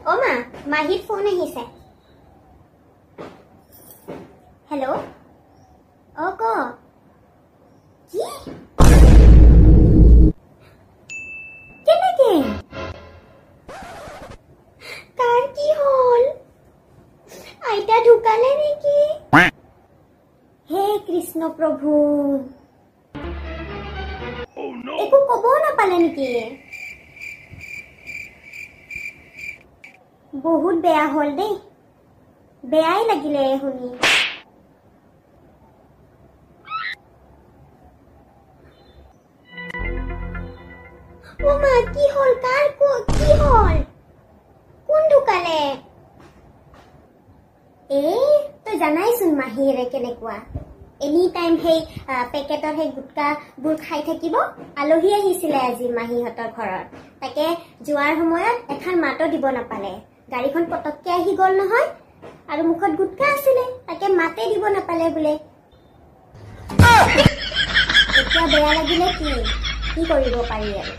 ओ मा माहिर फोन আহিছে हेलो ओ को কি কেনেকে তার কি হল আইতা ঢুকালে নেকি হে কৃষ্ণ প্রভু একো কব নাপালে নেকি বহুত বেয়া হল দে বেয়াই লাগিলে শুনি ও মা কি হল কার কি হল কোন ঢুকালে তো জানাইছোন মাহিৰে কেনেকুৱা এনি টাইম হে পেকেটৰ হে গুটকা বুৰ খাই থাকিব আলহী আহিছিলে আজি মাহিহতৰ ঘৰত তাকে জোৱাৰ সময়ত এখান মাতো দিব নাপালে গাড়ীখন পটককে আহি গল নহয় আৰু মুখত গুটকা আছিলে তাকে মাতে দিব নাপালে বুলে এতিয়া বেয়া লাগিলে কি কৰিব পাৰি আৰু